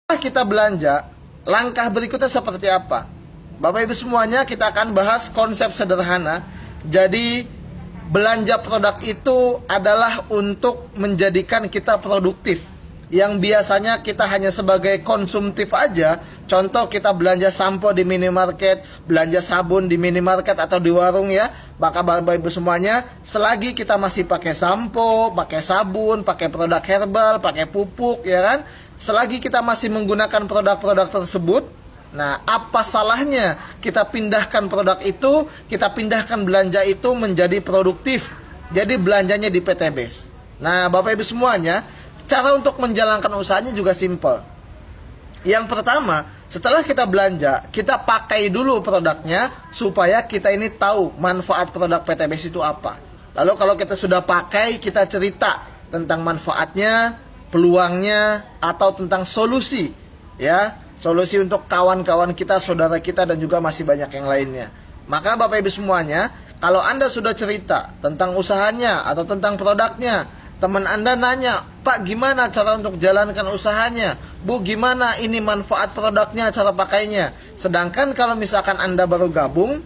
Setelah kita belanja, langkah berikutnya seperti apa? Bapak Ibu semuanya, kita akan bahas konsep sederhana. Jadi belanja produk itu adalah untuk menjadikan kita produktif. Yang biasanya kita hanya sebagai konsumtif aja. Contoh, kita belanja sampo di minimarket, belanja sabun di minimarket atau di warung ya. Maka Bapak Ibu semuanya, selagi kita masih pakai sampo, pakai sabun, pakai produk herbal, pakai pupuk ya kan, selagi kita masih menggunakan produk-produk tersebut, nah apa salahnya kita pindahkan produk itu, kita pindahkan belanja itu menjadi produktif. Jadi belanjanya di PTBes. Nah Bapak Ibu semuanya, cara untuk menjalankan usahanya juga simple. Yang pertama, setelah kita belanja, kita pakai dulu produknya supaya kita ini tahu manfaat produk PTBes itu apa. Lalu kalau kita sudah pakai, kita cerita tentang manfaatnya, peluangnya, atau tentang solusi ya, solusi untuk kawan-kawan kita, saudara kita, dan juga masih banyak yang lainnya. Maka Bapak Ibu semuanya, kalau Anda sudah cerita tentang usahanya atau tentang produknya, teman Anda nanya, Pak gimana cara untuk jalankan usahanya, Bu gimana ini manfaat produknya, cara pakainya. Sedangkan kalau misalkan Anda baru gabung,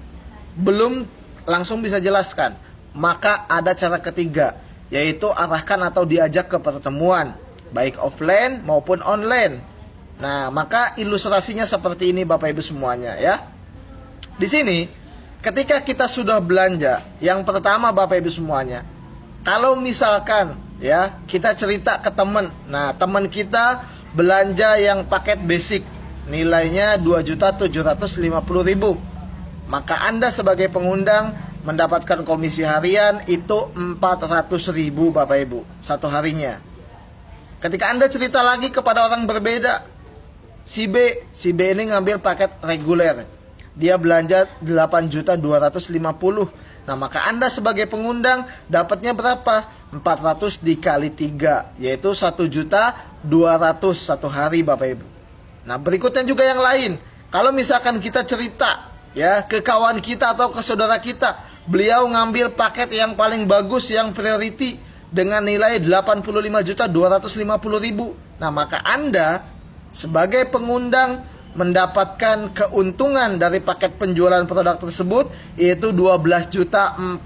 belum langsung bisa jelaskan, maka ada cara ketiga, yaitu arahkan atau diajak ke pertemuan, baik offline maupun online. Nah, maka ilustrasinya seperti ini Bapak Ibu semuanya ya. Di sini, ketika kita sudah belanja, yang pertama Bapak Ibu semuanya, kalau misalkan ya kita cerita ke teman, nah teman kita belanja yang paket basic, nilainya 2.750.000, maka Anda sebagai pengundang mendapatkan komisi harian itu 400.000 Bapak Ibu satu harinya. Ketika Anda cerita lagi kepada orang berbeda, si B ini ngambil paket reguler, dia belanja 8.250.000. Nah maka Anda sebagai pengundang dapatnya berapa? 400 dikali 3, yaitu 1.200.000 satu hari Bapak Ibu. Nah berikutnya juga yang lain, kalau misalkan kita cerita ya ke kawan kita atau ke saudara kita, beliau ngambil paket yang paling bagus, yang priority, dengan nilai 85.250.000. Nah maka Anda sebagai pengundang mendapatkan keuntungan dari paket penjualan produk tersebut, yaitu 12.400.000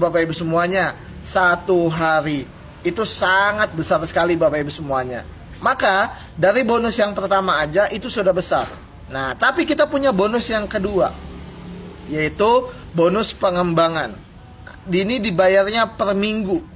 Bapak Ibu semuanya satu hari. Itu sangat besar sekali Bapak Ibu semuanya. Maka dari bonus yang pertama aja itu sudah besar. Nah tapi kita punya bonus yang kedua, yaitu bonus pengembangan. Ini dibayarnya per minggu.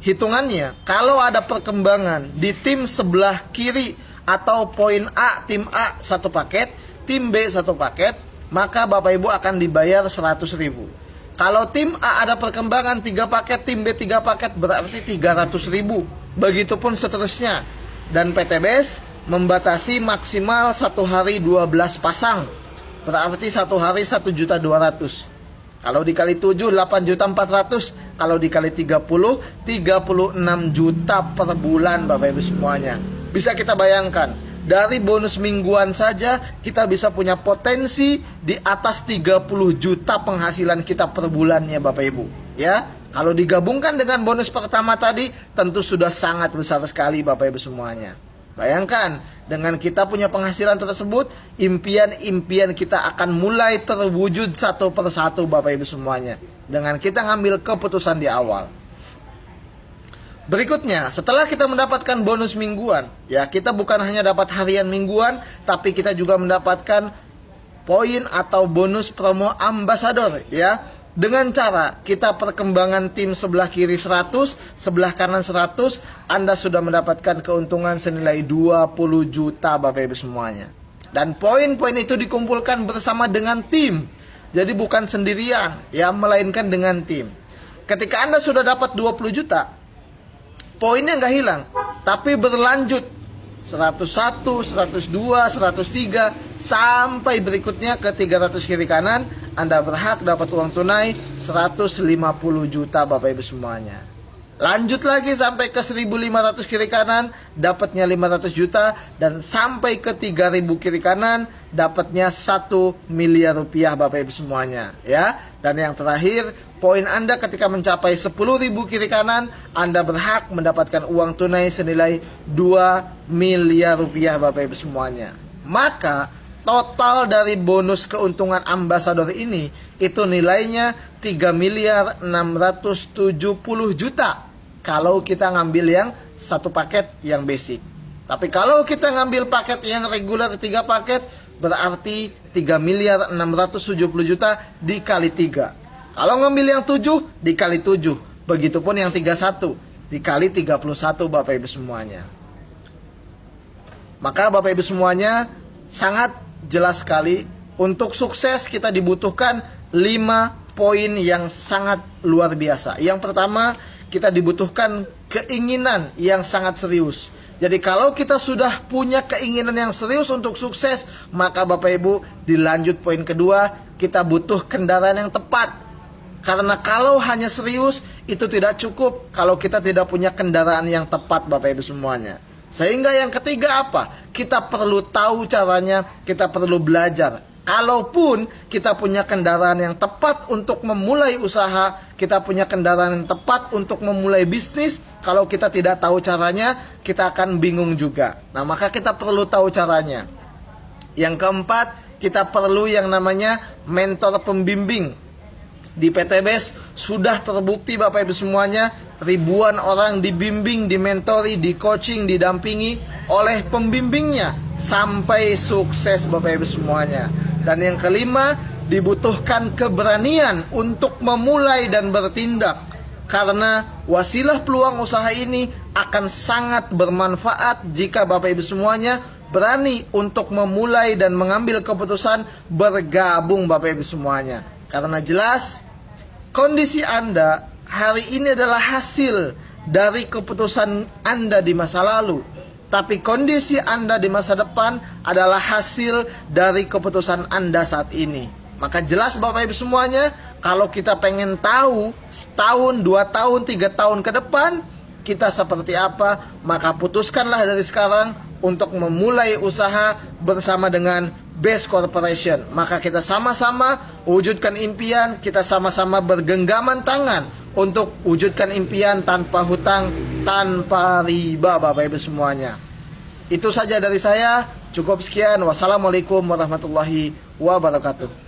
Hitungannya, kalau ada perkembangan di tim sebelah kiri atau poin A, tim A satu paket, tim B satu paket, maka Bapak Ibu akan dibayar 100.000. Kalau tim A ada perkembangan 3 paket, tim B 3 paket, berarti 300.000. Begitupun seterusnya. Dan PTBes membatasi maksimal satu hari 12 pasang, berarti satu hari 1.200.000. Kalau dikali 7, 8.400.000. Kalau dikali 30, 36 juta per bulan Bapak Ibu semuanya. Bisa kita bayangkan, dari bonus mingguan saja kita bisa punya potensi di atas 30 juta penghasilan kita per bulannya Bapak Ibu ya. Kalau digabungkan dengan bonus pertama tadi, tentu sudah sangat besar sekali Bapak Ibu semuanya. Bayangkan, dengan kita punya penghasilan tersebut, impian-impian kita akan mulai terwujud satu persatu Bapak Ibu semuanya, dengan kita ngambil keputusan di awal. Berikutnya, setelah kita mendapatkan bonus mingguan, ya kita bukan hanya dapat harian mingguan, tapi kita juga mendapatkan poin atau bonus promo ambasador ya. Dengan cara kita perkembangan tim sebelah kiri 100, sebelah kanan 100, Anda sudah mendapatkan keuntungan senilai 20 juta Bapak Ibu semuanya. Dan poin-poin itu dikumpulkan bersama dengan tim. Jadi bukan sendirian ya, melainkan dengan tim. Ketika Anda sudah dapat 20 juta, poinnya nggak hilang, tapi berlanjut 101, 102, 103, sampai berikutnya ke 300 kiri kanan. Anda berhak dapat uang tunai 150 juta Bapak Ibu semuanya. Lanjut lagi sampai ke 1.500 kiri kanan, dapatnya 500 juta. Dan sampai ke 3.000 kiri kanan, dapatnya 1 miliar rupiah Bapak Ibu semuanya, ya. Dan yang terakhir, poin Anda ketika mencapai 10.000 kiri kanan, Anda berhak mendapatkan uang tunai senilai 2 miliar rupiah Bapak Ibu semuanya. Maka total dari bonus keuntungan ambasador ini itu nilainya 3 miliar 670 juta kalau kita ngambil yang satu paket yang basic. Tapi kalau kita ngambil paket yang reguler 3 paket, berarti 3 miliar 670 juta dikali 3. Kalau ngambil yang 7 dikali 7, begitupun yang 31 dikali 31 Bapak Ibu semuanya. Maka Bapak Ibu semuanya, sangat jelas sekali, untuk sukses kita dibutuhkan 5 poin yang sangat luar biasa. Yang pertama, kita dibutuhkan keinginan yang sangat serius. Jadi kalau kita sudah punya keinginan yang serius untuk sukses, maka Bapak Ibu, dilanjut poin kedua, kita butuh kendaraan yang tepat. Karena kalau hanya serius, itu tidak cukup kalau kita tidak punya kendaraan yang tepat Bapak Ibu semuanya. Sehingga yang ketiga apa? Kita perlu tahu caranya, kita perlu belajar. Kalaupun kita punya kendaraan yang tepat untuk memulai usaha, kita punya kendaraan yang tepat untuk memulai bisnis, kalau kita tidak tahu caranya, kita akan bingung juga. Nah, maka kita perlu tahu caranya. Yang keempat, kita perlu yang namanya mentor pembimbing. Di PTBS sudah terbukti Bapak Ibu semuanya, ribuan orang dibimbing, dimentori, di coaching, didampingi oleh pembimbingnya sampai sukses Bapak Ibu semuanya. Dan yang kelima, dibutuhkan keberanian untuk memulai dan bertindak. Karena wasilah peluang usaha ini akan sangat bermanfaat jika Bapak Ibu semuanya berani untuk memulai dan mengambil keputusan bergabung Bapak Ibu semuanya. Karena jelas kondisi Anda hari ini adalah hasil dari keputusan Anda di masa lalu. Tapi kondisi Anda di masa depan adalah hasil dari keputusan Anda saat ini. Maka jelas Bapak Ibu semuanya, kalau kita pengen tahu setahun, 2 tahun, 3 tahun ke depan kita seperti apa, maka putuskanlah dari sekarang untuk memulai usaha bersama dengan Best Corporation. Maka kita sama-sama wujudkan impian, kita sama-sama bergenggaman tangan untuk wujudkan impian tanpa hutang, tanpa riba Bapak Ibu semuanya. Itu saja dari saya, cukup sekian. Wassalamualaikum warahmatullahi wabarakatuh.